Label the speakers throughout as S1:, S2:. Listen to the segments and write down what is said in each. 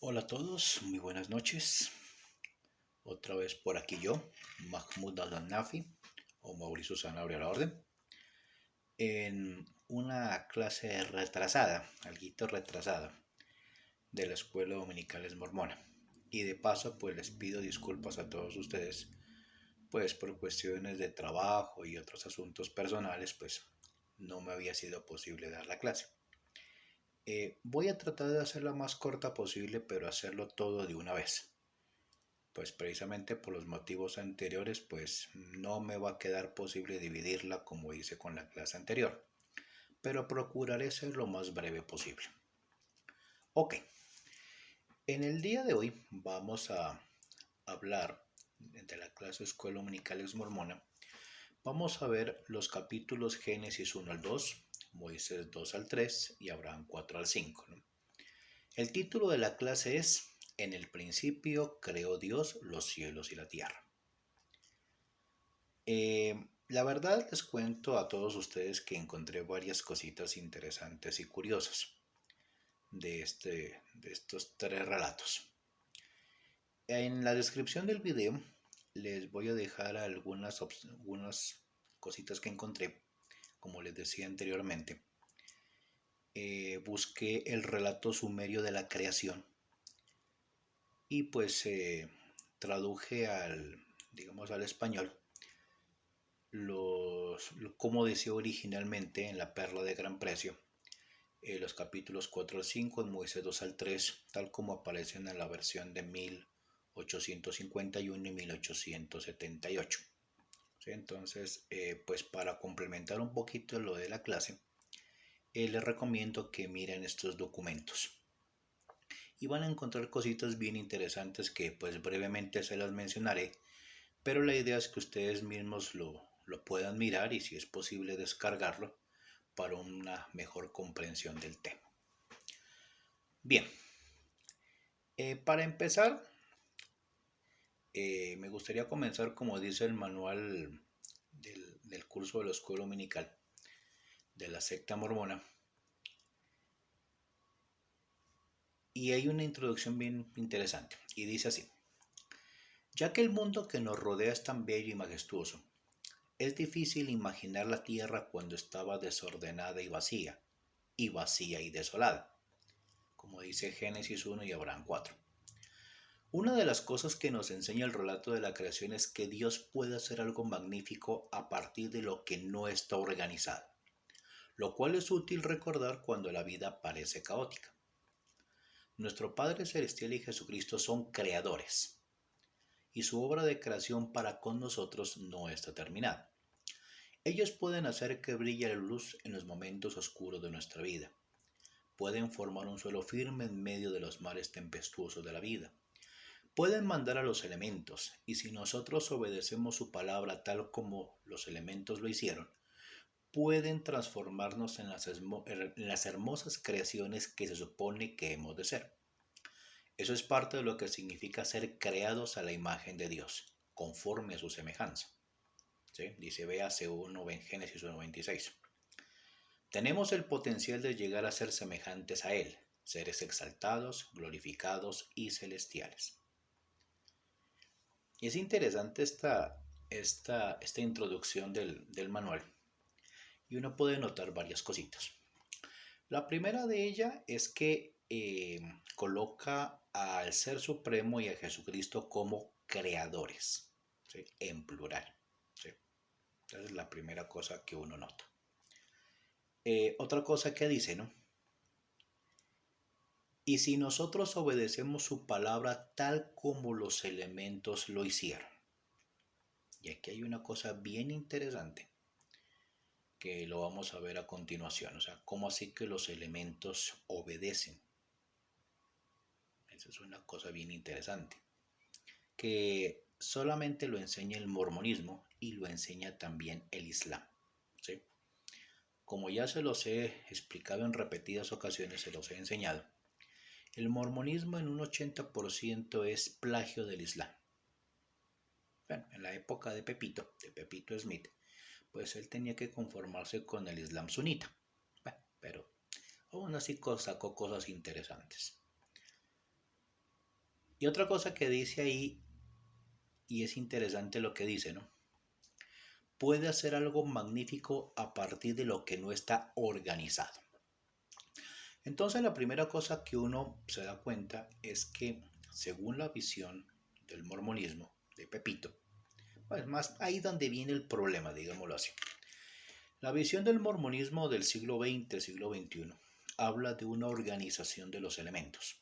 S1: Hola a todos, muy buenas noches. Otra vez por aquí yo, Mahmoud Al-Nafi o Mauricio Sanabria a la orden, en una clase retrasada, alguito retrasada, de la Escuela Dominicales Mormona. Y de paso, pues les pido disculpas a todos ustedes, pues por cuestiones de trabajo y otros asuntos personales, pues no me había sido posible dar la clase. Voy a tratar de hacerla más corta posible, pero hacerlo todo de una vez. Pues precisamente por los motivos anteriores, pues no me va a quedar posible dividirla como hice con la clase anterior, pero procuraré ser lo más breve posible. Ok, en el día de hoy vamos a hablar de la clase Escuela Dominicales Mormona. Vamos a ver los capítulos Génesis 1 al 2, Moisés 2 al 3 y Abraham 4 al 5, ¿no? El título de la clase es En el principio creó Dios los cielos y la tierra. La verdad les cuento a todos ustedes que encontré varias cositas interesantes y curiosas de estos tres relatos. En la descripción del video les voy a dejar algunas cositas que encontré, como les decía anteriormente. Busqué el relato sumerio de la creación y pues traduje al español como decía originalmente en la Perla de Gran Precio, los capítulos 4 al 5 y Moisés 2 al 3, tal como aparecen en la versión de 1851 y 1878. ¿Sí? Entonces, pues para complementar un poquito lo de la clase, les recomiendo que miren estos documentos. Y van a encontrar cositas bien interesantes que pues brevemente se las mencionaré, pero la idea es que ustedes mismos lo puedan mirar y si es posible descargarlo para una mejor comprensión del tema. Bien, para empezar, me gustaría comenzar como dice el manual del curso de la escuela dominical de la secta mormona. Y hay una introducción bien interesante y dice así: ya que el mundo que nos rodea es tan bello y majestuoso, es difícil imaginar la tierra cuando estaba desordenada y vacía y desolada, como dice Génesis 1 y Abraham 4. Una de las cosas que nos enseña el relato de la creación es que Dios puede hacer algo magnífico a partir de lo que no está organizado, lo cual es útil recordar cuando la vida parece caótica. Nuestro Padre Celestial y Jesucristo son creadores, y su obra de creación para con nosotros no está terminada. Ellos pueden hacer que brille la luz en los momentos oscuros de nuestra vida. Pueden formar un suelo firme en medio de los mares tempestuosos de la vida. Pueden mandar a los elementos, y si nosotros obedecemos su palabra tal como los elementos lo hicieron, pueden transformarnos en las hermosas creaciones que se supone que hemos de ser. Eso es parte de lo que significa ser creados a la imagen de Dios, conforme a su semejanza. ¿Sí? Dice, véase Génesis 1:26. Tenemos el potencial de llegar a ser semejantes a Él, seres exaltados, glorificados y celestiales. Y es interesante esta introducción del manual y uno puede notar varias cositas. La primera de ellas es que coloca al Ser Supremo y a Jesucristo como creadores, ¿sí? En plural. ¿Sí? Esa es la primera cosa que uno nota. Otra cosa que dice, ¿no? Y si nosotros obedecemos su palabra tal como los elementos lo hicieron. Y aquí hay una cosa bien interesante que lo vamos a ver a continuación. O sea, ¿cómo así que los elementos obedecen? Esa es una cosa bien interesante. Que solamente lo enseña el mormonismo y lo enseña también el islam. ¿Sí? Como ya se los he explicado en repetidas ocasiones, se los he enseñado, el mormonismo en un 80% es plagio del islam. Bueno, en la época de Pepito Smith, pues él tenía que conformarse con el islam sunita. Bueno, pero aún así sacó cosas interesantes. Y otra cosa que dice ahí, y es interesante lo que dice, ¿no? Puede hacer algo magnífico a partir de lo que no está organizado. Entonces la primera cosa que uno se da cuenta es que según la visión del mormonismo de Pepito, pues más ahí donde viene el problema, digámoslo así. La visión del mormonismo del siglo XX, siglo XXI, habla de una organización de los elementos.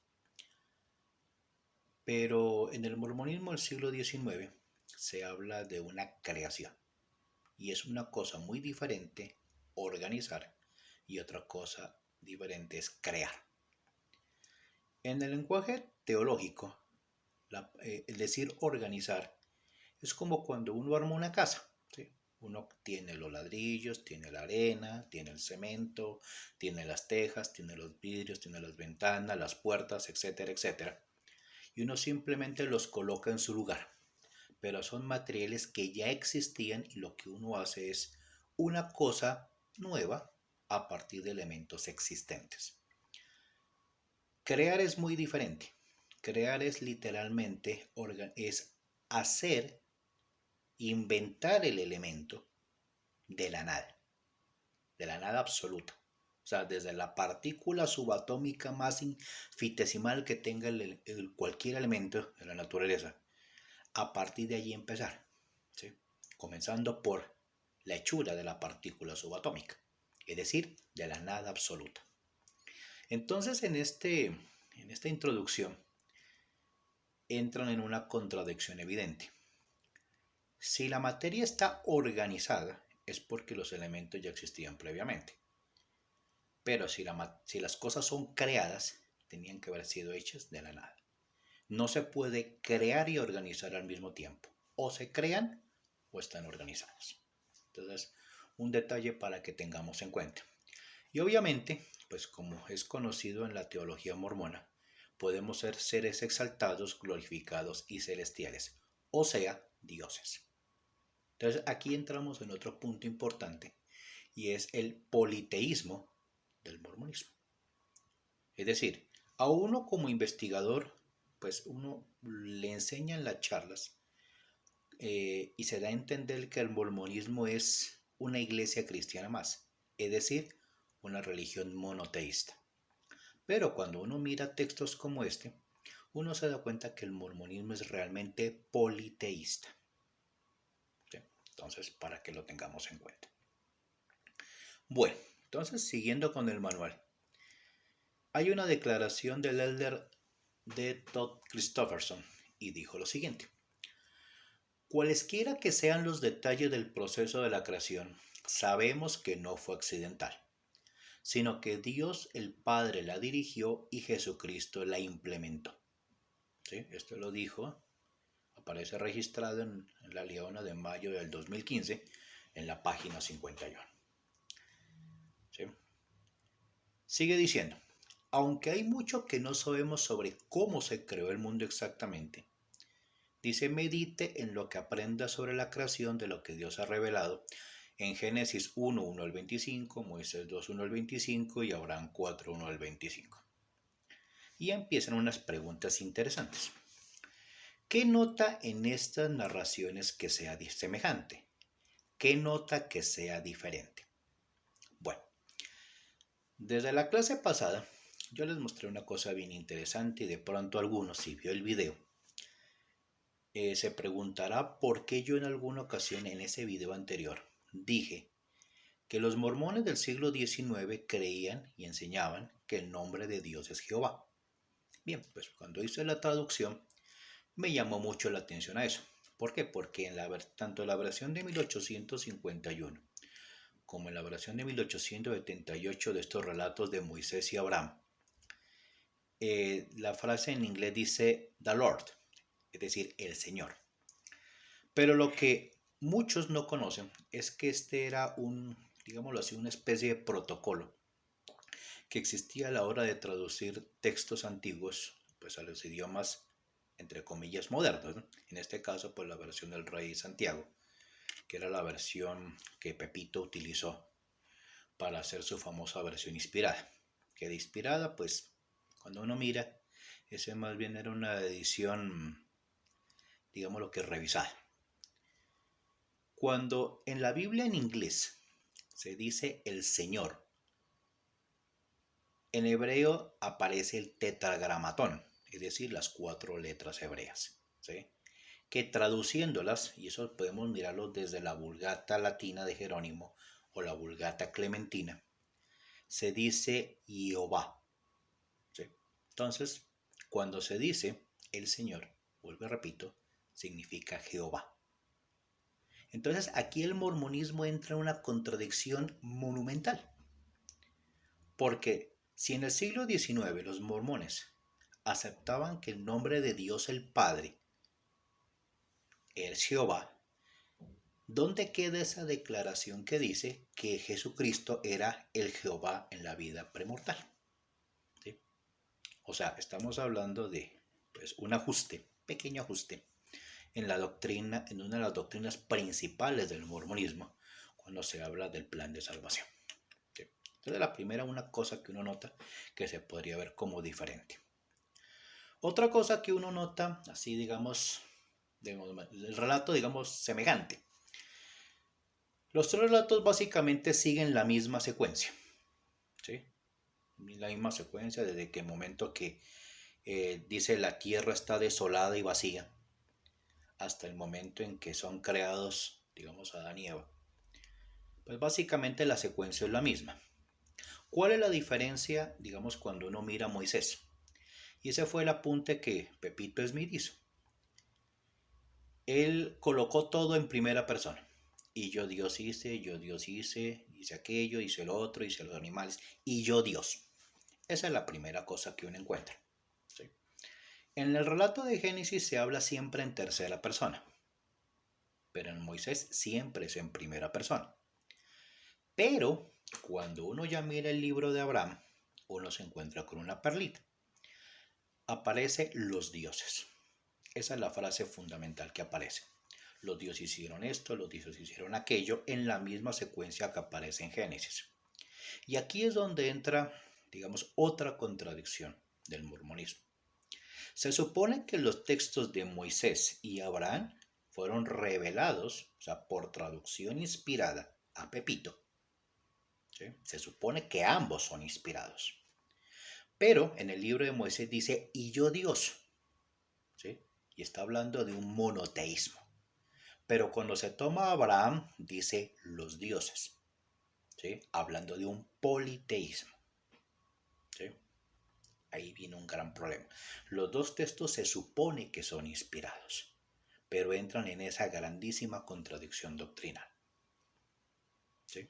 S1: Pero en el mormonismo del siglo XIX se habla de una creación. Y es una cosa muy diferente organizar y otra cosa diferente es crear. En el lenguaje teológico, el decir organizar es como cuando uno arma una casa. ¿Sí? Uno tiene los ladrillos, tiene la arena, tiene el cemento, tiene las tejas, tiene los vidrios, tiene las ventanas, las puertas, etcétera, etcétera. Y uno simplemente los coloca en su lugar. Pero son materiales que ya existían y lo que uno hace es una cosa nueva a partir de elementos existentes. Crear es muy diferente. Crear es literalmente es hacer, inventar el elemento de la nada absoluta. O sea, desde la partícula subatómica más infinitesimal que tenga cualquier elemento de la naturaleza, a partir de allí empezar, ¿sí? Comenzando por la hechura de la partícula subatómica, es decir, de la nada absoluta. Entonces, en esta introducción, entran en una contradicción evidente. Si la materia está organizada, es porque los elementos ya existían previamente. Pero si las cosas son creadas, tenían que haber sido hechas de la nada. No se puede crear y organizar al mismo tiempo. O se crean o están organizadas. Entonces, un detalle para que tengamos en cuenta. Y obviamente, pues como es conocido en la teología mormona, podemos ser seres exaltados, glorificados y celestiales, o sea, dioses. Entonces, aquí entramos en otro punto importante y es el politeísmo del mormonismo. Es decir, a uno como investigador, pues uno le enseña en las charlas y se da a entender que el mormonismo es una iglesia cristiana más, es decir, una religión monoteísta. Pero cuando uno mira textos como este, uno se da cuenta que el mormonismo es realmente politeísta. ¿Sí? Entonces, para que lo tengamos en cuenta. Bueno, entonces siguiendo con el manual. Hay una declaración del elder de Todd Christofferson y dijo lo siguiente. Cualesquiera que sean los detalles del proceso de la creación, sabemos que no fue accidental, sino que Dios el Padre la dirigió y Jesucristo la implementó. ¿Sí? Esto lo dijo, aparece registrado en la Leona de mayo del 2015, en la página 51. ¿Sí? Sigue diciendo, aunque hay mucho que no sabemos sobre cómo se creó el mundo exactamente, dice, medite en lo que aprenda sobre la creación de lo que Dios ha revelado en Génesis 1, 1 al 25, Moisés 2, 1 al 25 y Abraham 4, 1 al 25. Y empiezan unas preguntas interesantes. ¿Qué nota en estas narraciones que sea semejante? ¿Qué nota que sea diferente? Bueno, desde la clase pasada yo les mostré una cosa bien interesante y de pronto algunos, si vio el video, se preguntará por qué yo en alguna ocasión en ese video anterior dije que los mormones del siglo XIX creían y enseñaban que el nombre de Dios es Jehová. Bien, pues cuando hice la traducción me llamó mucho la atención a eso. ¿Por qué? Porque tanto en la versión de 1851 como en la versión de 1878 de estos relatos de Moisés y Abraham, la frase en inglés dice The Lord, es decir, el Señor. Pero lo que muchos no conocen es que este era digámoslo así, una especie de protocolo que existía a la hora de traducir textos antiguos pues a los idiomas entre comillas modernos, ¿no? En este caso pues la versión del Rey Santiago, que era la versión que Pepito utilizó para hacer su famosa versión inspirada. Que de inspirada pues cuando uno mira Ese más bien era una edición, digamos lo que revisada. Cuando en la Biblia en inglés se dice el Señor, en hebreo aparece el tetragramatón, es decir, las 4 letras hebreas, ¿sí? Que traduciéndolas, y eso podemos mirarlo desde la Vulgata latina de Jerónimo o la Vulgata clementina, se dice Jehová, ¿sí? Entonces, cuando se dice el Señor, vuelvo y repito, significa Jehová. Entonces, aquí el mormonismo entra en una contradicción monumental, porque si en el siglo XIX los mormones aceptaban que el nombre de Dios el Padre es Jehová, ¿dónde queda esa declaración que dice que Jesucristo era el Jehová en la vida premortal? ¿Sí? O sea, estamos hablando de pues, un ajuste, pequeño ajuste, en la doctrina, en una de las doctrinas principales del mormonismo, cuando se habla del plan de salvación. ¿Sí? Entonces, la primera, una cosa que uno nota que se podría ver como diferente. Otra cosa que uno nota, así digamos, el relato, digamos, semejante. Los 3 relatos básicamente siguen la misma secuencia, ¿sí? La misma secuencia desde que el momento que dice la tierra está desolada y vacía, hasta el momento en que son creados, digamos, Adán y Eva. Pues básicamente la secuencia es la misma. ¿Cuál es la diferencia, digamos, cuando uno mira a Moisés? Y ese fue el apunte que Pepito Smith hizo. Él colocó todo en primera persona. Y yo Dios hice, hice aquello, hice lo otro, hice los animales. Y yo Dios. Esa es la primera cosa que uno encuentra, ¿sí? En el relato de Génesis se habla siempre en tercera persona, pero en Moisés siempre es en primera persona. Pero cuando uno ya mira el libro de Abraham, uno se encuentra con una perlita. Aparece los dioses. Esa es la frase fundamental que aparece. Los dioses hicieron esto, los dioses hicieron aquello, en la misma secuencia que aparece en Génesis. Y aquí es donde entra, digamos, otra contradicción del mormonismo. Se supone que los textos de Moisés y Abraham fueron revelados, o sea, por traducción inspirada a Pepito. ¿Sí? Se supone que ambos son inspirados. Pero en el libro de Moisés dice, y yo Dios, ¿sí? Y está hablando de un monoteísmo. Pero cuando se toma a Abraham, dice los dioses, ¿sí? Hablando de un politeísmo, ¿sí? Ahí viene un gran problema. Los dos textos se supone que son inspirados, pero entran en esa grandísima contradicción doctrinal, ¿sí?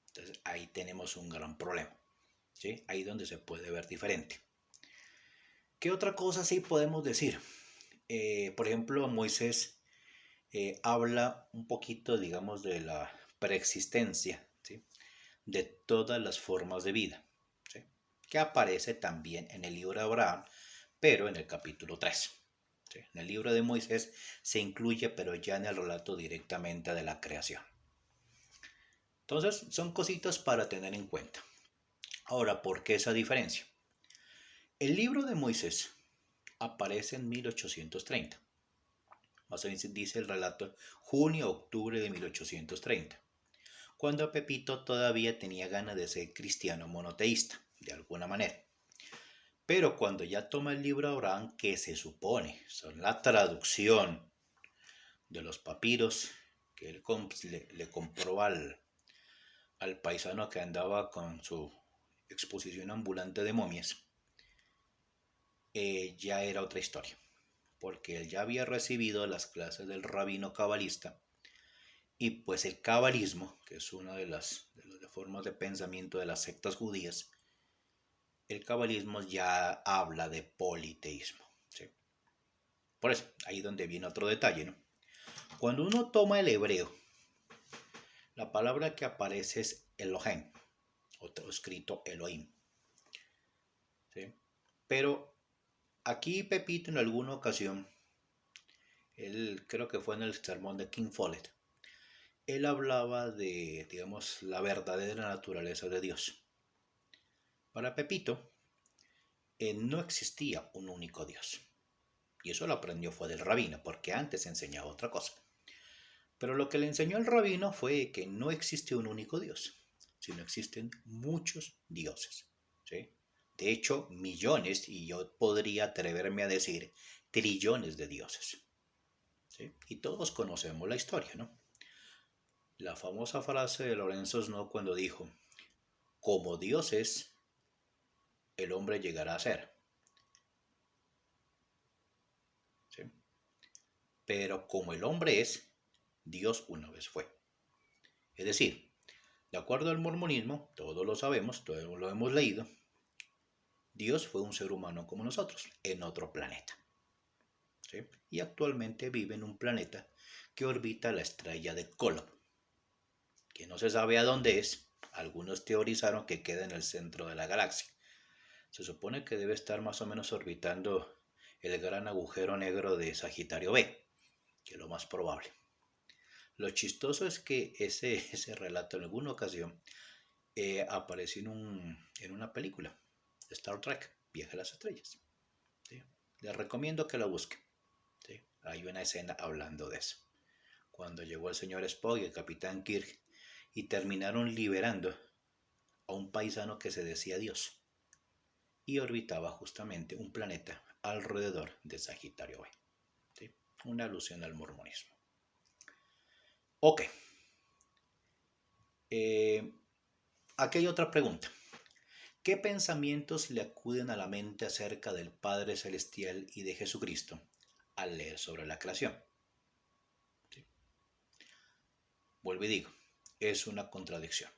S1: Entonces ahí tenemos un gran problema, ¿sí? Ahí donde se puede ver diferente. ¿Qué otra cosa sí podemos decir? Por ejemplo, Moisés habla un poquito, digamos, de la preexistencia, ¿sí? De todas las formas de vida, ¿sí? Que aparece también en el libro de Abraham, pero en el capítulo 3. ¿Sí? En el libro de Moisés se incluye, pero ya en el relato directamente de la creación. Entonces, son cositas para tener en cuenta. Ahora, ¿por qué esa diferencia? El libro de Moisés aparece en 1830. Más o menos dice el relato junio-octubre de 1830, cuando Pepito todavía tenía ganas de ser cristiano monoteísta, de alguna manera. Pero cuando ya toma el libro de Abraham, que se supone son la traducción de los papiros que él le compró al paisano que andaba con su exposición ambulante de momias, ya era otra historia, porque él ya había recibido las clases del rabino cabalista, y pues el cabalismo, que es una de las formas de pensamiento de las sectas judías, el cabalismo ya habla de politeísmo, ¿sí? Por eso, ahí donde viene otro detalle, ¿no? Cuando uno toma el hebreo, la palabra que aparece es Elohim, otro escrito Elohim, ¿sí? Pero aquí Pepito en alguna ocasión, él creo que fue en el sermón de King Follett, él hablaba de, digamos, la verdadera naturaleza de Dios. Para Pepito, no existía un único Dios. Y eso lo aprendió fue del rabino, porque antes enseñaba otra cosa. Pero lo que le enseñó el rabino fue que no existe un único Dios, sino existen muchos dioses. ¿Sí? De hecho, millones, y yo podría atreverme a decir trillones de dioses. ¿Sí? Y todos conocemos la historia, ¿no? La famosa frase de Lorenzo Snow cuando dijo, como Dios es, el hombre llegará a ser. ¿Sí? Pero como el hombre es, Dios una vez fue. Es decir, de acuerdo al mormonismo, todos lo sabemos, todos lo hemos leído, Dios fue un ser humano como nosotros, en otro planeta. ¿Sí? Y actualmente vive en un planeta que orbita la estrella de Kolob, que no se sabe a dónde es. Algunos teorizaron que queda en el centro de la galaxia. Se supone que debe estar más o menos orbitando el gran agujero negro de Sagitario B, que es lo más probable. Lo chistoso es que ese relato en alguna ocasión apareció en una película, Star Trek, Viaje a las Estrellas. ¿Sí? Les recomiendo que la busquen. ¿Sí? Hay una escena hablando de eso. Cuando llegó el señor Spock y el capitán Kirk y terminaron liberando a un paisano que se decía Dios y orbitaba justamente un planeta alrededor de Sagitario B. ¿Sí? Una alusión al mormonismo. Ok. Aquí hay otra pregunta. ¿Qué pensamientos le acuden a la mente acerca del Padre Celestial y de Jesucristo al leer sobre la creación? ¿Sí? Vuelvo y digo, es una contradicción.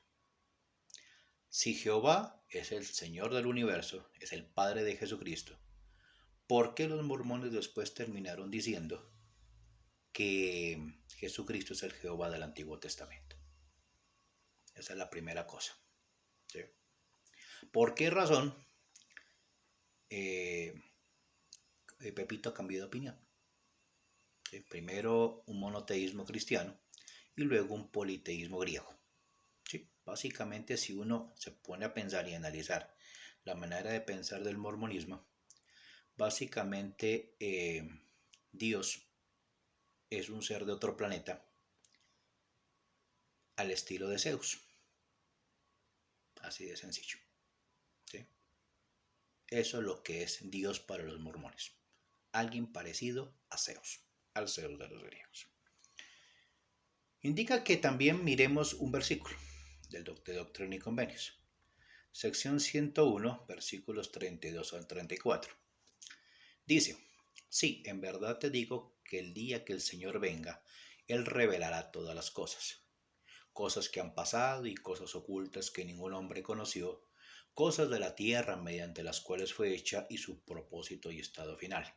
S1: Si Jehová es el Señor del universo, es el Padre de Jesucristo, ¿por qué los mormones después terminaron diciendo que Jesucristo es el Jehová del Antiguo Testamento? Esa es la primera cosa. ¿Sí? ¿Por qué razón eh, Pepito cambió de opinión? ¿Sí? Primero un monoteísmo cristiano y luego un politeísmo griego. ¿Sí? Básicamente, si uno se pone a pensar y analizar la manera de pensar del mormonismo, básicamente Dios es un ser de otro planeta al estilo de Zeus. Así de sencillo. ¿Sí? Eso es lo que es Dios para los mormones. Alguien parecido a Zeus, al Zeus de los griegos. Indica que también miremos un versículo de Doctrina y Convenios. Sección 101, versículos 32 al 34. Dice, sí, en verdad te digo que el día que el Señor venga, Él revelará todas las cosas. Cosas que han pasado y cosas ocultas que ningún hombre conoció, cosas de la tierra mediante las cuales fue hecha y su propósito y estado final.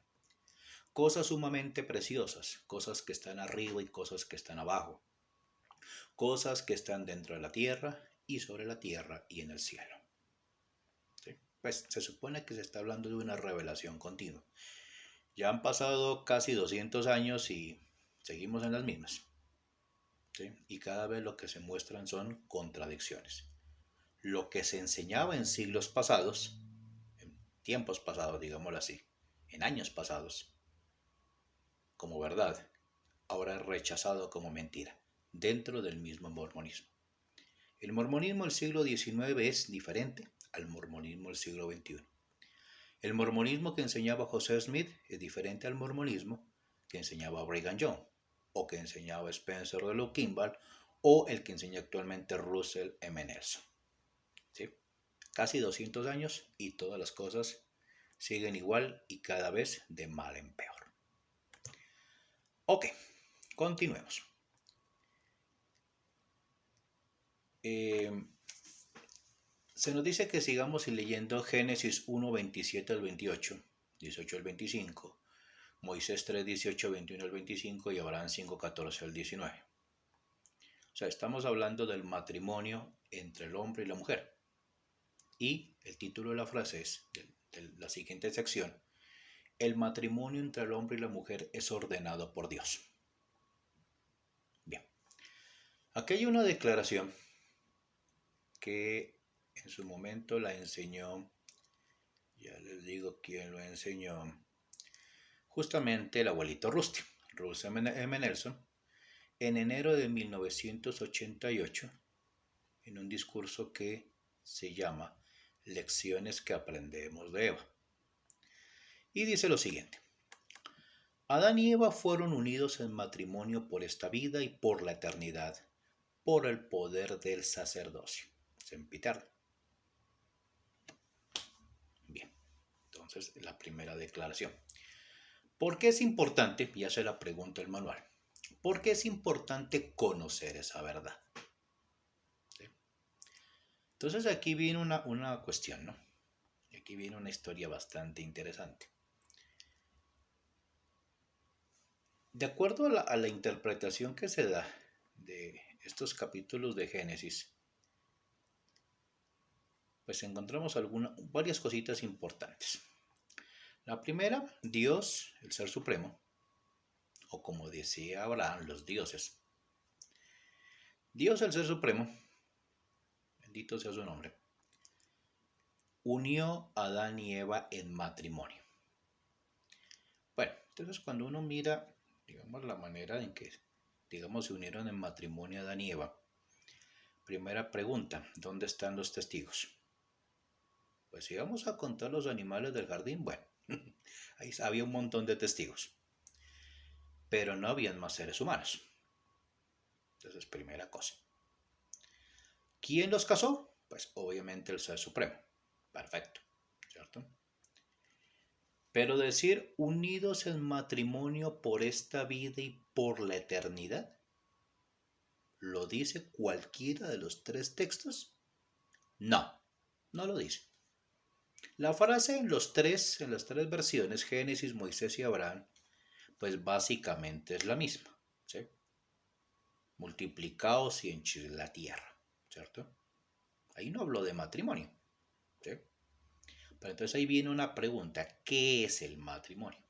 S1: Cosas sumamente preciosas, cosas que están arriba y cosas que están abajo, cosas que están dentro de la tierra y sobre la tierra y en el cielo. ¿Sí? Pues se supone que se está hablando de una revelación continua. Ya han pasado casi 200 años y seguimos en las mismas. ¿Sí? Y cada vez lo que se muestran son contradicciones. Lo que se enseñaba en siglos pasados, en tiempos pasados, digámoslo así, en años pasados, como verdad, ahora es rechazado como mentira, dentro del mismo mormonismo. El mormonismo del siglo XIX es diferente al mormonismo del siglo XXI. El mormonismo que enseñaba José Smith es diferente al mormonismo que enseñaba Brigham Young, o que enseñaba Spencer de Lou Kimball, o el que enseña actualmente Russell M. Nelson. ¿Sí? Casi 200 años y todas las cosas siguen igual y cada vez de mal en peor. Ok, continuemos. Se nos dice que sigamos leyendo Génesis 1, 27 al 28, 18 al 25, Moisés 3, 18, 21 al 25 y Abraham 5, 14 al 19. O sea, estamos hablando del matrimonio entre el hombre y la mujer. Y el título de la frase es, de la siguiente sección, el matrimonio entre el hombre y la mujer es ordenado por Dios. Bien, aquí hay una declaración que en su momento la enseñó Ya les digo quién lo enseñó. Justamente el abuelito Rusty, Russell M. Nelson, en enero de 1988, en un discurso que se llama Lecciones que aprendemos de Eva. Y dice lo siguiente: Adán y Eva fueron unidos en matrimonio por esta vida y por la eternidad, por el poder del sacerdocio. Sempiterno. Bien, entonces la primera declaración. ¿Por qué es importante? Ya se la pregunta el manual. ¿Por qué es importante conocer esa verdad? ¿Sí? Entonces aquí viene una cuestión, ¿no? Aquí viene una historia bastante interesante. De acuerdo a la interpretación que se da de estos capítulos de Génesis, pues encontramos varias cositas importantes. La primera, Dios, el Ser Supremo, o como decía Abraham, los dioses. Dios, el Ser Supremo, bendito sea su nombre, unió a Adán y Eva en matrimonio. Bueno, entonces cuando uno mira, digamos, la manera en que, digamos, se unieron en matrimonio Adán y Eva, primera pregunta, ¿dónde están los testigos? Pues si vamos a contar los animales del jardín, bueno, ahí había un montón de testigos, pero no habían más seres humanos. Entonces, primera cosa. ¿Quién los casó? Pues obviamente el Ser Supremo. Perfecto, ¿cierto? Pero decir unidos en matrimonio por esta vida y por la eternidad, ¿lo dice cualquiera de los tres textos? No, no lo dice. La frase en las tres versiones, Génesis, Moisés y Abraham, pues básicamente es la misma, ¿sí? Multiplicaos y henchid la tierra, ¿cierto? Ahí no habló de matrimonio, ¿sí? Pero entonces ahí viene una pregunta, ¿qué es el matrimonio?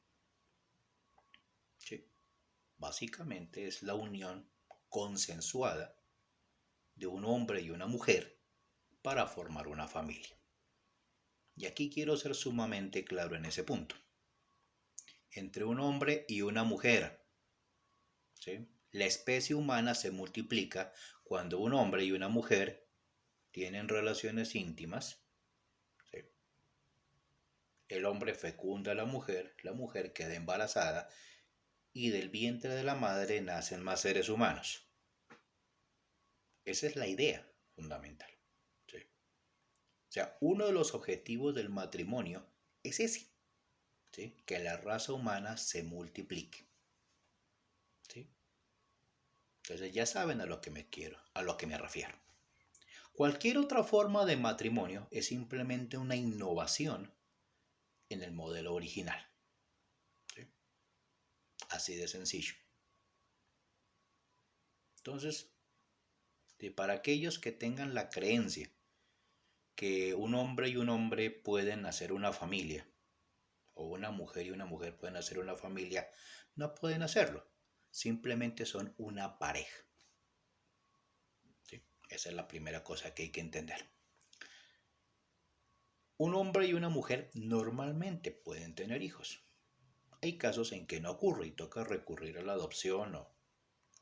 S1: ¿Sí? Básicamente es la unión consensuada de un hombre y una mujer para formar una familia. Y aquí quiero ser sumamente claro en ese punto. Entre un hombre y una mujer, ¿sí? La especie humana se multiplica cuando un hombre y una mujer tienen relaciones íntimas, ¿sí? El hombre fecunda a la mujer queda embarazada y del vientre de la madre nacen más seres humanos. Esa es la idea fundamental, ¿sí? O sea, uno de los objetivos del matrimonio es ese, ¿sí? Que la raza humana se multiplique, ¿sí? Entonces ya saben a lo que me refiero. Cualquier otra forma de matrimonio es simplemente una innovación en el modelo original, ¿sí? Así de sencillo. Entonces, para aquellos que tengan la creencia que un hombre y un hombre pueden hacer una familia, o una mujer y una mujer pueden hacer una familia, no pueden hacerlo. Simplemente son una pareja, ¿sí? Esa es la primera cosa que hay que entender. Un hombre y una mujer normalmente pueden tener hijos. Hay casos en que no ocurre y toca recurrir a la adopción o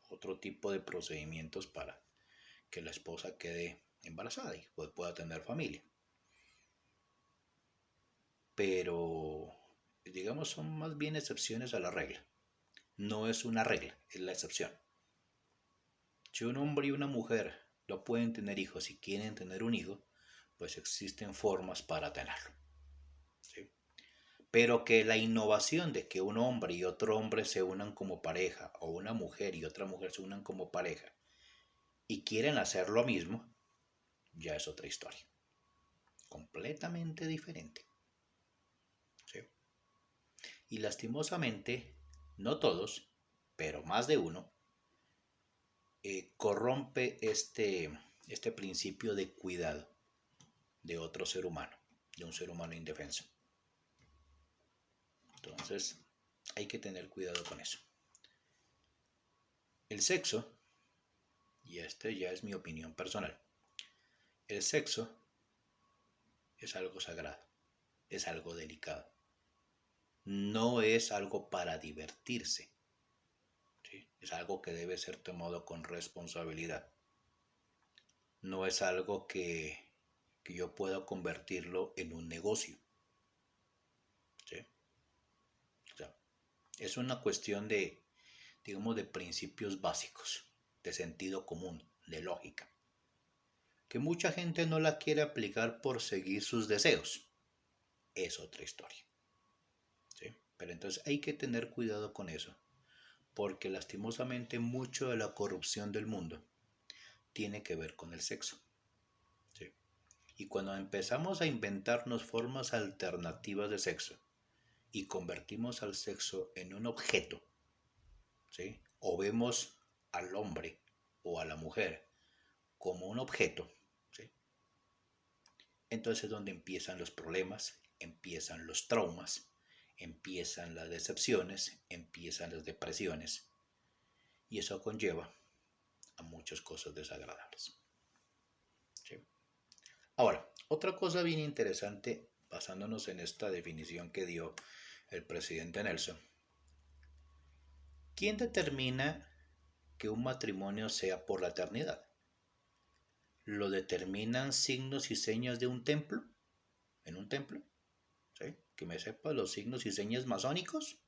S1: otro tipo de procedimientos para que la esposa quede embarazada y pueda tener familia. Pero, digamos, son más bien excepciones a la regla. No es una regla, es la excepción. Si un hombre y una mujer no pueden tener hijos y quieren tener un hijo, pues existen formas para tenerlo, ¿sí? Pero que la innovación de que un hombre y otro hombre se unan como pareja, o una mujer y otra mujer se unan como pareja, y quieren hacer lo mismo, ya es otra historia. Completamente diferente, ¿sí? Y lastimosamente, no todos, pero más de uno, corrompe este principio de cuidado de otro ser humano, de un ser humano indefenso. Entonces, hay que tener cuidado con eso. El sexo, y este ya es mi opinión personal, el sexo es algo sagrado. es algo delicado. No es algo para divertirse, ¿sí? Es algo que debe ser tomado con responsabilidad. No es algo que yo pueda convertirlo en un negocio, ¿sí? O sea, es una cuestión de, digamos, de principios básicos, de sentido común, de lógica, que mucha gente no la quiere aplicar por seguir sus deseos. Es otra historia, ¿sí? Pero entonces hay que tener cuidado con eso, porque lastimosamente mucho de la corrupción del mundo tiene que ver con el sexo, ¿sí? Y cuando empezamos a inventarnos formas alternativas de sexo y convertimos al sexo en un objeto, ¿sí? O vemos al hombre o a la mujer como un objeto, ¿sí? Entonces es donde empiezan los problemas, empiezan los traumas, empiezan las decepciones, empiezan las depresiones y eso conlleva a muchas cosas desagradables, ¿sí? Ahora, otra cosa bien interesante, basándonos en esta definición que dio el presidente Nelson, ¿quién determina que un matrimonio sea por la eternidad? ¿Lo determinan signos y señas de un templo? ¿En un templo? ¿Sí? ¿Que me sepa los signos y señas masónicos?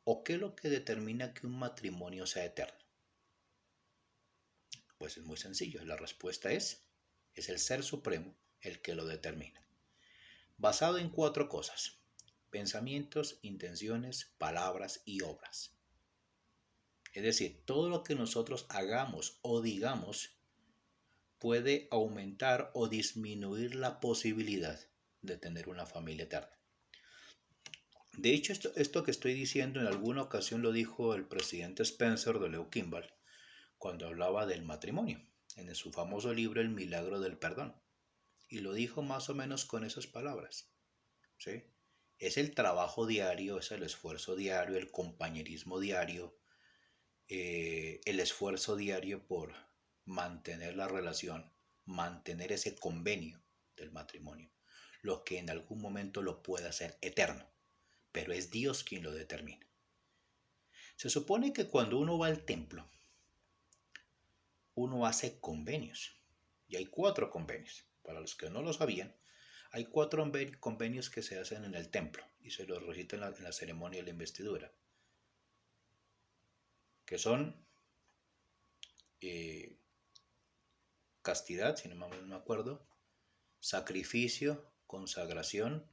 S1: ¿O qué es lo que determina que un matrimonio sea eterno? Pues es muy sencillo, la respuesta es el Ser Supremo el que lo determina. Basado en 4 cosas: pensamientos, intenciones, palabras y obras. Es decir, todo lo que nosotros hagamos o digamos puede aumentar o disminuir la posibilidad de tener una familia eterna. De hecho, esto que estoy diciendo en alguna ocasión lo dijo el presidente Spencer W. Kimball cuando hablaba del matrimonio, en su famoso libro El milagro del perdón. Y lo dijo más o menos con esas palabras, ¿sí? Es el trabajo diario, es el esfuerzo diario, el compañerismo diario, el esfuerzo diario por mantener la relación, mantener ese convenio del matrimonio, lo que en algún momento lo puede hacer eterno, pero es Dios quien lo determina. Se supone que cuando uno va al templo, uno hace convenios, y hay 4 convenios. Para los que no lo sabían, hay 4 convenios que se hacen en el templo y se los recita en la ceremonia de la investidura, que son eh, castidad, si no me acuerdo, sacrificio, consagración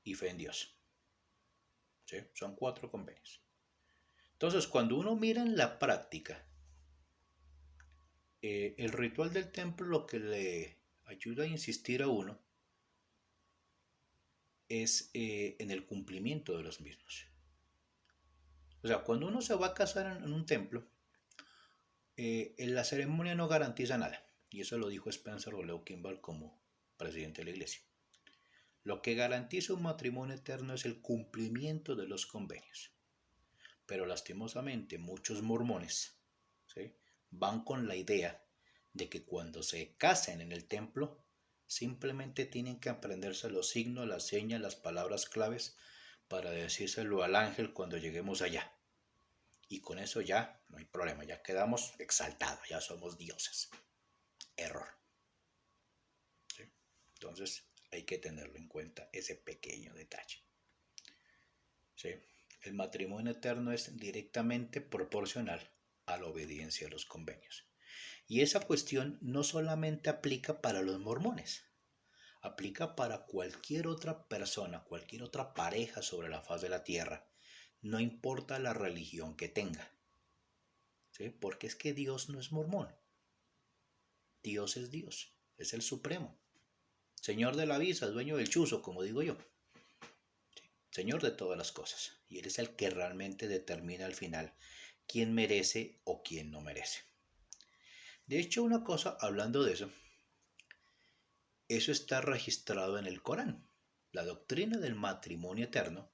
S1: y fe en Dios. ¿Sí? Son 4 convenios. Entonces, cuando uno mira en la práctica, el ritual del templo lo que le ayuda a insistir a uno es en el cumplimiento de los mismos. O sea, cuando uno se va a casar en un templo, en la ceremonia no garantiza nada. Y eso lo dijo Spencer W. Kimball como presidente de la iglesia. Lo que garantiza un matrimonio eterno es el cumplimiento de los convenios. Pero lastimosamente muchos mormones, ¿sí?, van con la idea de que cuando se casen en el templo simplemente tienen que aprenderse los signos, las señas, las palabras claves para decírselo al ángel cuando lleguemos allá. Y con eso ya no hay problema, ya quedamos exaltados, ya somos dioses. Error. ¿Sí? Entonces hay que tenerlo en cuenta, ese pequeño detalle. ¿Sí? El matrimonio eterno es directamente proporcional a la obediencia a los convenios. Y esa cuestión no solamente aplica para los mormones, aplica para cualquier otra persona, cualquier otra pareja sobre la faz de la tierra, no importa la religión que tenga. ¿Sí? Porque es que Dios no es mormón. Dios, es el supremo. Señor de la visa, dueño del chuzo, como digo yo. ¿Sí? Señor de todas las cosas. Y Él es el que realmente determina al final quién merece o quién no merece. De hecho, una cosa, hablando de eso está registrado en el Corán. La doctrina del matrimonio eterno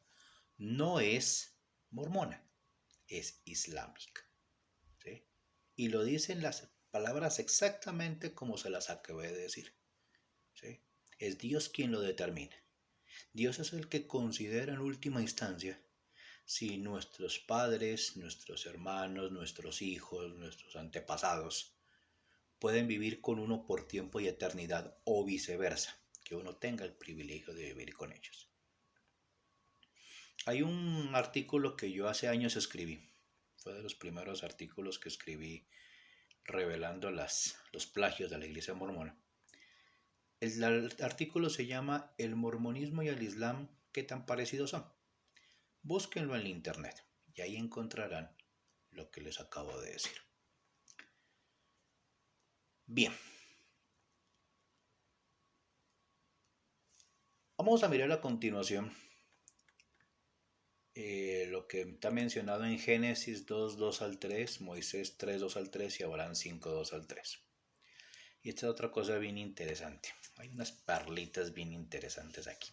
S1: no es mormona, es islámica. ¿Sí? Y lo dicen las palabras exactamente como se las acabé de decir. ¿Sí? Es Dios quien lo determina. Dios es el que considera en última instancia si nuestros padres, nuestros hermanos, nuestros hijos, nuestros antepasados pueden vivir con uno por tiempo y eternidad o viceversa, que uno tenga el privilegio de vivir con ellos. Hay un artículo que yo hace años escribí, fue de los primeros artículos que escribí revelando los plagios de la iglesia mormona. El artículo se llama El mormonismo y el islam, ¿qué tan parecidos son? Búsquenlo en la internet y ahí encontrarán lo que les acabo de decir. Bien, vamos a mirar a continuación lo que está mencionado en Génesis 2, 2 al 3, Moisés 3, 2 al 3 y Abraham 5, 2 al 3. Y esta es otra cosa bien interesante. Hay unas perlitas bien interesantes aquí.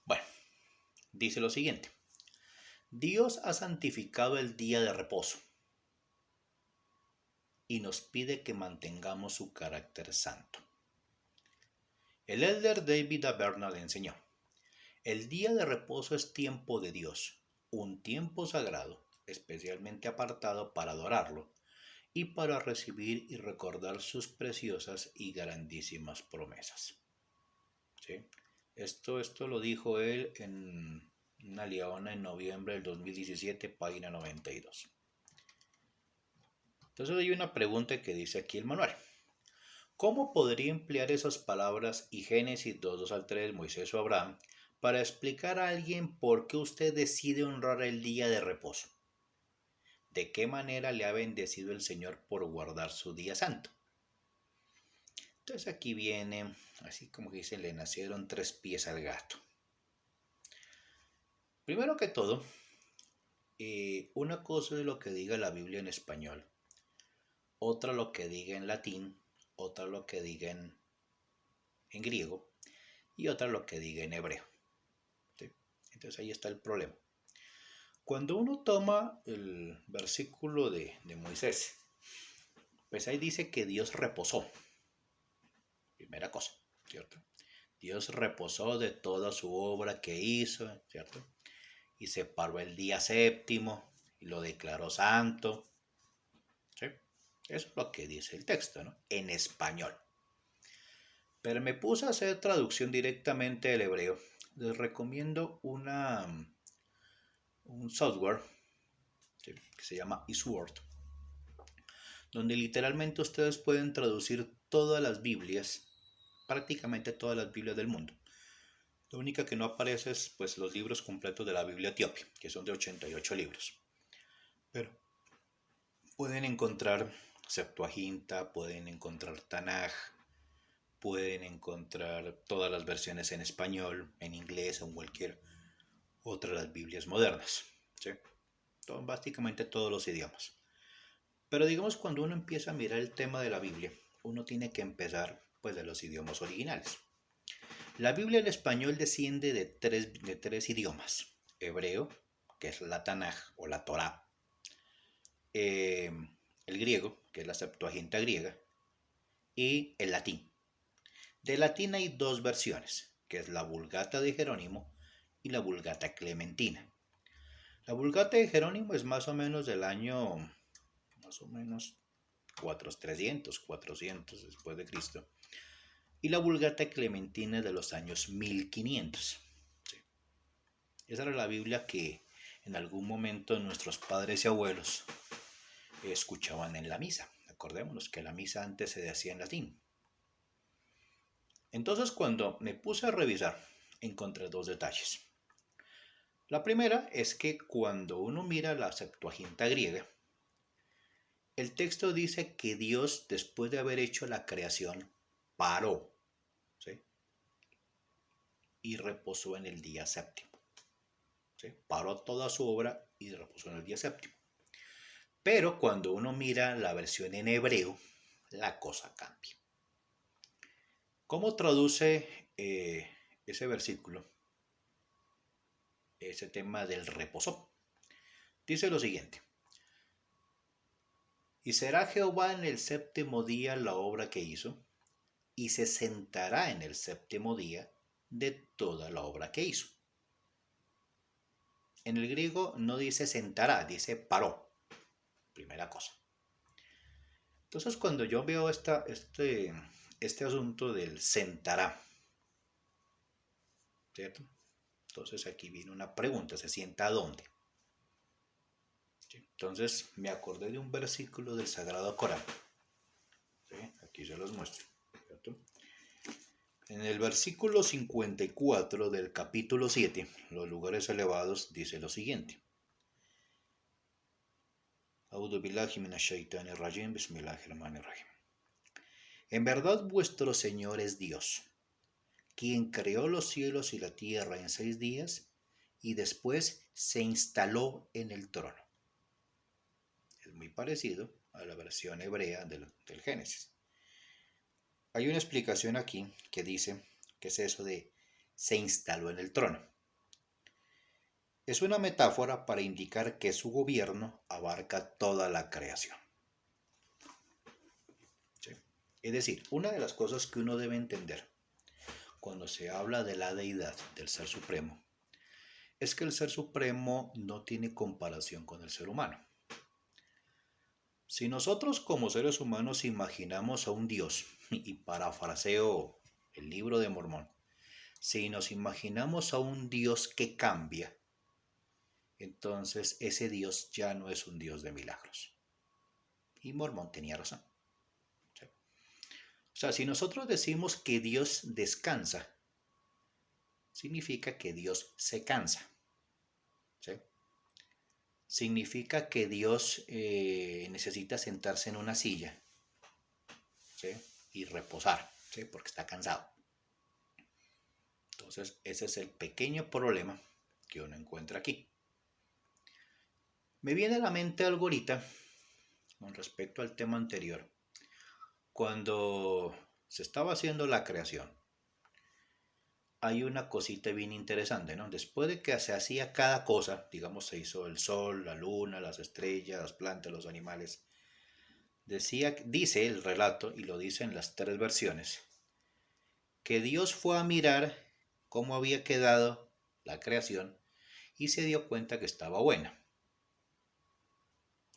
S1: Bueno, dice lo siguiente. Dios ha santificado el día de reposo y nos pide que mantengamos su carácter santo. El elder David A. Bernal enseñó, el día de reposo es tiempo de Dios, un tiempo sagrado, especialmente apartado para adorarlo y para recibir y recordar sus preciosas y grandísimas promesas. ¿Sí? Esto lo dijo él en una leona en noviembre del 2017, página 92. Entonces hay una pregunta que dice aquí el manual. ¿Cómo podría emplear esas palabras y Génesis 2, 2 al 3, Moisés o Abraham, para explicar a alguien por qué usted decide honrar el día de reposo? ¿De qué manera le ha bendecido el Señor por guardar su día santo? Entonces aquí viene, así como que dice, le nacieron 3 pies al gato. Primero que todo, una cosa es lo que diga la Biblia en español, otra lo que diga en latín, otra lo que diga en griego y otra lo que diga en hebreo. ¿Sí? Entonces ahí está el problema. Cuando uno toma el versículo de Moisés, pues ahí dice que Dios reposó. Primera cosa, ¿cierto? Dios reposó de toda su obra que hizo, ¿cierto? Y separó el día séptimo y lo declaró santo. ¿Sí? Eso es lo que dice el texto, ¿no? En español. Pero me puse a hacer traducción directamente del hebreo. Les recomiendo un software, ¿sí?, que se llama eSword, donde literalmente ustedes pueden traducir todas las Biblias, prácticamente todas las Biblias del mundo. Lo único que no aparece es pues los libros completos de la Biblia etíope, que son de 88 libros. Pero pueden encontrar Septuaginta, pueden encontrar Tanaj, pueden encontrar todas las versiones en español, en inglés o en cualquier otra de las Biblias modernas. ¿Sí? Básicamente todos los idiomas. Pero digamos, cuando uno empieza a mirar el tema de la Biblia, uno tiene que empezar pues de los idiomas originales. La Biblia en español desciende de tres idiomas. Hebreo, que es la Tanaj o la Torá. El griego, que es la Septuaginta griega. Y el latín. De latín hay 2 versiones, que es la Vulgata de Jerónimo y la Vulgata Clementina. La Vulgata de Jerónimo es más o menos del año, más o menos 400 después de Cristo. Y la Vulgata Clementina de los años 1500. Sí. Esa era la Biblia que en algún momento nuestros padres y abuelos escuchaban en la misa. Acordémonos que la misa antes se decía en latín. Entonces, cuando me puse a revisar, encontré 2 detalles. La primera es que cuando uno mira la Septuaginta griega, el texto dice que Dios, después de haber hecho la creación, paró, ¿sí?, y reposó en el día séptimo. ¿Sí? Paró toda su obra y reposó en el día séptimo. Pero cuando uno mira la versión en hebreo, la cosa cambia. ¿Cómo traduce ese versículo, ese tema del reposo? Dice lo siguiente. Y será Jehová en el séptimo día la obra que hizo, y se sentará en el séptimo día de toda la obra que hizo. En el griego no dice sentará, dice paró. Primera cosa. Entonces cuando yo veo este asunto del sentará, ¿cierto? Entonces aquí viene una pregunta, ¿se sienta a dónde? ¿Sí? Entonces me acordé de un versículo del Sagrado Corán. ¿Sí? Aquí se los muestro, ¿cierto? En el versículo 54 del capítulo 7, los lugares elevados, dice lo siguiente. En verdad vuestro Señor es Dios, quien creó los cielos y la tierra en 6 días y después se instaló en el trono. Es muy parecido a la versión hebrea del Génesis. Hay una explicación aquí que dice que es eso de se instaló en el trono. Es una metáfora para indicar que su gobierno abarca toda la creación. ¿Sí? Es decir, una de las cosas que uno debe entender cuando se habla de la deidad, del Ser Supremo, es que el Ser Supremo no tiene comparación con el ser humano. Si nosotros como seres humanos imaginamos a un Dios, y parafraseo el libro de Mormón, si nos imaginamos a un Dios que cambia, entonces ese Dios ya no es un Dios de milagros. Y Mormón tenía razón. ¿Sí? O sea, si nosotros decimos que Dios descansa, significa que Dios se cansa. ¿Sí? Significa que Dios necesita sentarse en una silla, ¿sí? Y reposar, ¿sí? Porque está cansado. Entonces, ese es el pequeño problema que uno encuentra aquí. Me viene a la mente algo ahorita con respecto al tema anterior. Cuando se estaba haciendo la creación, hay una cosita bien interesante, ¿no? Después de que se hacía cada cosa, digamos, se hizo el sol, la luna, las estrellas, las plantas, los animales, dice el relato, y lo dicen las 3 versiones, que Dios fue a mirar cómo había quedado la creación y se dio cuenta que estaba buena.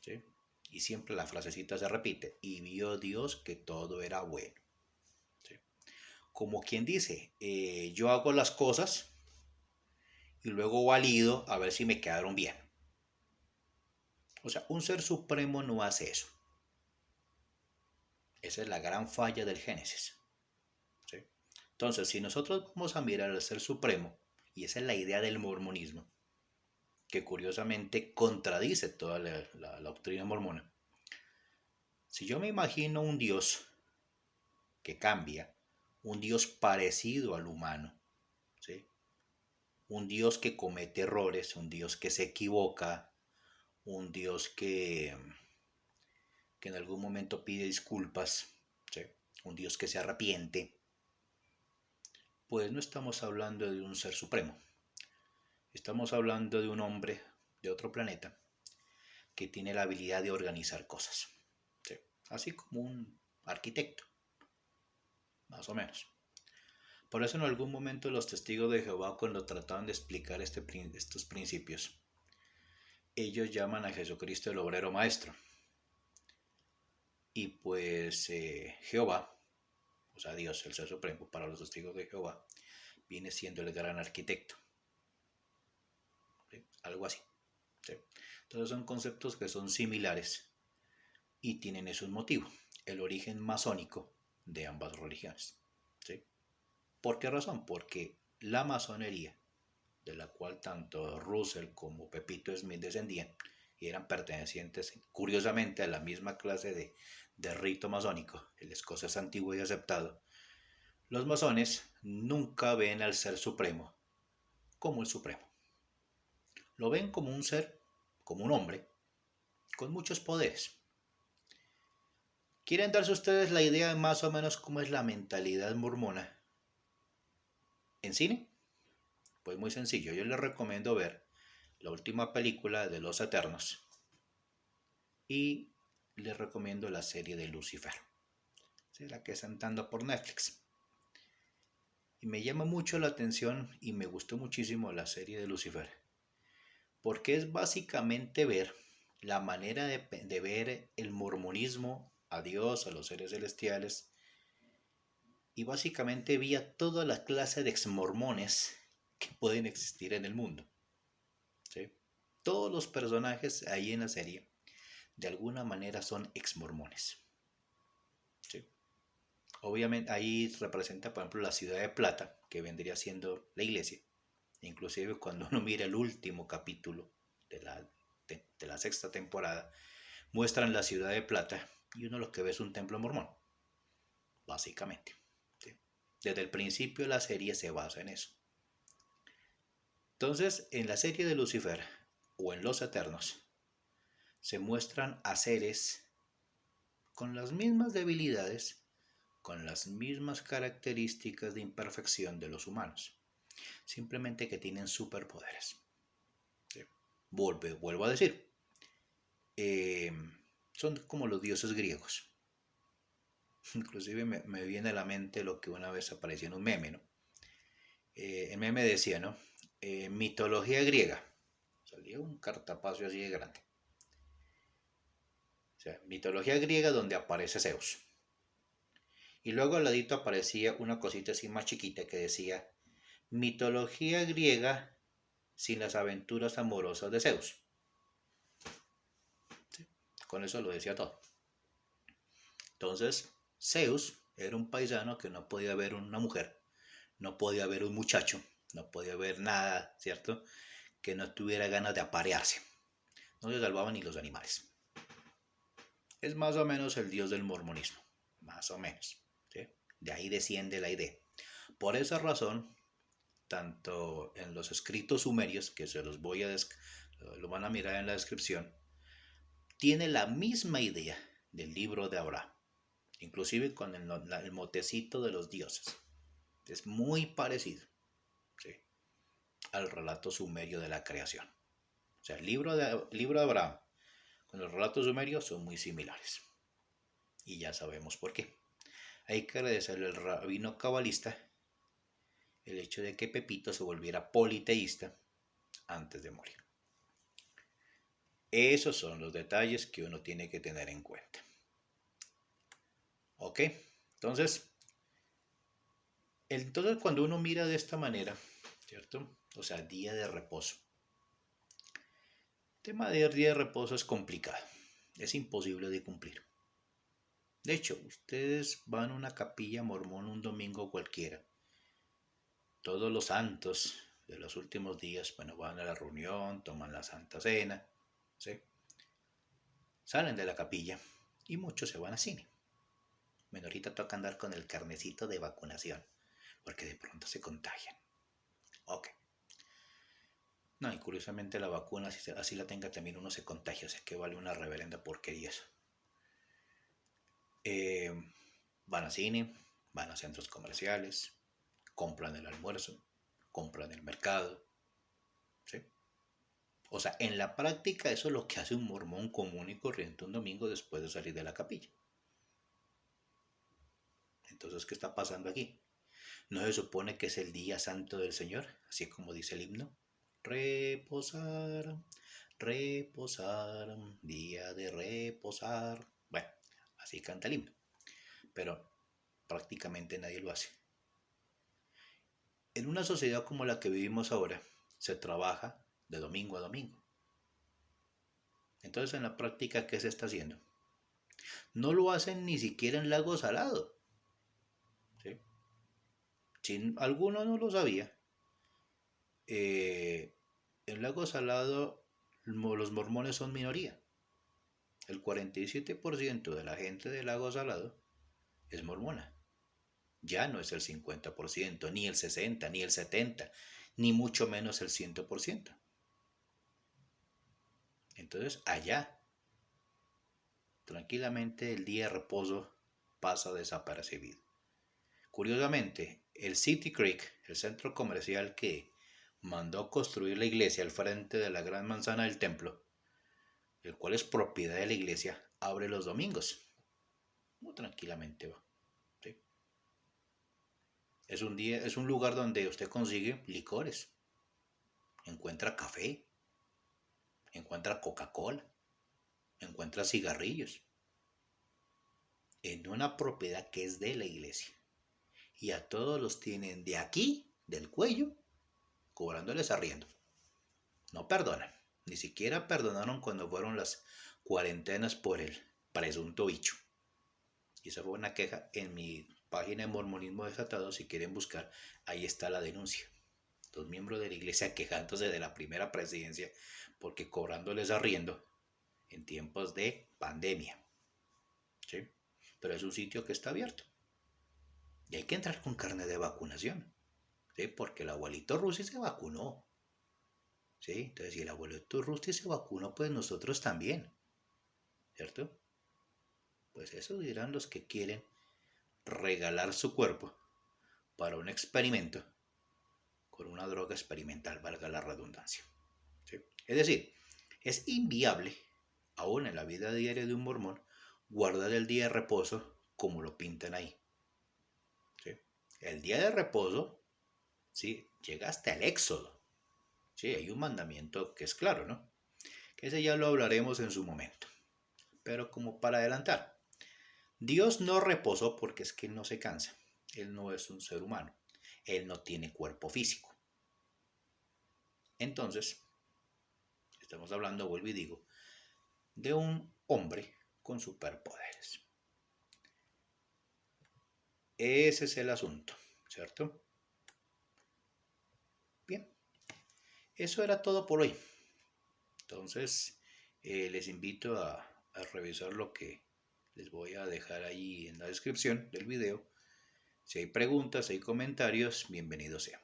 S1: ¿Sí? Y siempre la frasecita se repite, y vio Dios que todo era bueno. ¿Sí? Como quien dice, yo hago las cosas y luego valido a ver si me quedaron bien. O sea, un ser supremo no hace eso. Esa es la gran falla del Génesis. ¿Sí? Entonces, si nosotros vamos a mirar al ser supremo, y esa es la idea del mormonismo, que curiosamente contradice toda la doctrina mormona. Si yo me imagino un Dios que cambia, un Dios parecido al humano, ¿sí? Un Dios que comete errores, un Dios que se equivoca, un Dios que en algún momento pide disculpas, ¿sí? Un Dios que se arrepiente, pues no estamos hablando de un ser supremo. Estamos hablando de un hombre de otro planeta que tiene la habilidad de organizar cosas, ¿sí? Así como un arquitecto, más o menos. Por eso en algún momento los testigos de Jehová, cuando trataban de explicar estos principios, ellos llaman a Jesucristo el obrero maestro. Y pues Jehová, o sea Dios, el Ser Supremo, para los testigos de Jehová, viene siendo el gran arquitecto. ¿Sí? Algo así. ¿Sí? Entonces son conceptos que son similares y tienen esos motivos. El origen masónico de ambas religiones. ¿Sí? ¿Por qué razón? Porque la masonería, de la cual tanto Russell como Pepito Smith descendían, y eran pertenecientes curiosamente a la misma clase de rito masónico, el escocés antiguo y aceptado, los masones nunca ven al ser supremo como el supremo. Lo ven como un ser, como un hombre, con muchos poderes. ¿Quieren darse ustedes la idea de más o menos cómo es la mentalidad mormona en cine? Pues muy sencillo, yo les recomiendo ver la última película de Los Eternos y les recomiendo la serie de Lucifer. es la que están dando por Netflix. Y me llama mucho la atención y me gustó muchísimo la serie de Lucifer, porque es básicamente ver la manera de ver el mormonismo, a Dios, a los seres celestiales, y básicamente vi a toda la clase de exmormones que pueden existir en el mundo. ¿Sí? Todos los personajes ahí en la serie de alguna manera son exmormones. ¿Sí? Obviamente ahí representa, por ejemplo, la ciudad de Plata, que vendría siendo la iglesia. Inclusive cuando uno mira el último capítulo de la sexta temporada, muestran la ciudad de Plata y uno lo que ve es un templo mormón, básicamente. ¿Sí? Desde el principio la serie se basa en eso. Entonces, en la serie de Lucifer o en Los Eternos, se muestran a seres con las mismas debilidades, con las mismas características de imperfección de los humanos, simplemente que tienen superpoderes. ¿Sí? Vuelvo a decir, son como los dioses griegos. Inclusive me viene a la mente lo que una vez apareció en un meme, ¿no? El meme decía, ¿no? Mitología griega. Salía un cartapacio así de grande. O sea, mitología griega donde aparece Zeus. Y luego al ladito aparecía una cosita así más chiquita que decía mitología griega sin las aventuras amorosas de Zeus. ¿Sí? Con eso lo decía todo. Entonces, Zeus era un paisano que no podía ver una mujer, no podía ver un muchacho, no podía ver nada, ¿cierto? Que no tuviera ganas de aparearse. No se salvaban ni los animales. Es más o menos el dios del mormonismo, más o menos. ¿Sí? De ahí desciende la idea. Por esa razón, tanto en los escritos sumerios, que se los voy a lo van a mirar en la descripción, tiene la misma idea del libro de Abraham, inclusive con el motecito de los dioses. Es muy parecido, ¿sí?, al relato sumerio de la creación. O sea, el libro de Abraham con los relatos sumerios son muy similares. Y ya sabemos por qué. Hay que agradecerle al rabino cabalista el hecho de que Pepito se volviera politeísta antes de morir. Esos son los detalles que uno tiene que tener en cuenta. ¿Ok? Entonces cuando uno mira de esta manera, ¿cierto? O sea, día de reposo. El tema de día de reposo es complicado. Es imposible de cumplir. De hecho, ustedes van a una capilla mormón un domingo cualquiera. Todos los santos de los últimos días, bueno, van a la reunión, toman la Santa Cena, ¿sí? Salen de la capilla y muchos se van al cine. Bueno, ahorita toca andar con el carnecito de vacunación, porque de pronto se contagian. Ok. No, y curiosamente la vacuna, si así la tenga también uno se contagia, o sea que vale una reverenda porquería eso. Van al cine, van a centros comerciales, compran el almuerzo, compran el mercado, ¿sí? O sea, en la práctica eso es lo que hace un mormón común y corriente un domingo después de salir de la capilla. Entonces, ¿qué está pasando aquí? ¿No se supone que es el día santo del Señor? Así como dice el himno. Reposar, reposar, día de reposar. Bueno, así canta el himno. Pero prácticamente nadie lo hace. En una sociedad como la que vivimos ahora, se trabaja de domingo a domingo. Entonces, en la práctica, ¿qué se está haciendo? No lo hacen ni siquiera en Lago Salado. ¿Sí? Si alguno no lo sabía, en Lago Salado los mormones son minoría. El 47% de la gente de Lago Salado es mormona. Ya no es el 50%, ni el 60%, ni el 70%, ni mucho menos el 100%. Entonces, allá, tranquilamente el día de reposo pasa desapercibido. Curiosamente, el City Creek, el centro comercial que mandó construir la iglesia al frente de la gran manzana del templo, el cual es propiedad de la iglesia, abre los domingos. Muy tranquilamente va. Es un lugar donde usted consigue licores, encuentra café, encuentra Coca-Cola, encuentra cigarrillos, en una propiedad que es de la iglesia. Y a todos los tienen de aquí, del cuello, cobrándoles arriendo. No perdonan. Ni siquiera perdonaron cuando fueron las cuarentenas por el presunto bicho. Y esa fue una queja en mi página de Mormonismo Desatado. Si quieren buscar, ahí está la denuncia. Dos miembros de la iglesia quejándose de la primera presidencia porque cobrándoles arriendo en tiempos de pandemia. ¿Sí? Pero es un sitio que está abierto. Y hay que entrar con carne de vacunación. ¿Sí? Porque el abuelito Rusi se vacunó. ¿Sí? Entonces, si el abuelito Rusi se vacunó, pues nosotros también. ¿Cierto? Pues eso dirán los que quieren regalar su cuerpo para un experimento con una droga experimental, valga la redundancia. ¿Sí? Es decir, es inviable, aún en la vida diaria de un mormón, guardar el día de reposo como lo pintan ahí. ¿Sí? El día de reposo, ¿sí?, llega hasta el Éxodo. Sí, hay un mandamiento que es claro, ¿no? Que ese ya lo hablaremos en su momento. Pero como para adelantar, Dios no reposó porque es que Él no se cansa. Él no es un ser humano. Él no tiene cuerpo físico. Entonces, estamos hablando, vuelvo y digo, de un hombre con superpoderes. Ese es el asunto, ¿cierto? Bien, eso era todo por hoy. Entonces, les invito a revisar lo que les voy a dejar ahí en la descripción del video. Si hay preguntas, hay comentarios, bienvenidos sean.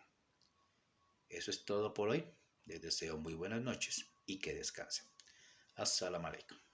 S1: Eso es todo por hoy. Les deseo muy buenas noches y que descansen. Assalamu alaikum.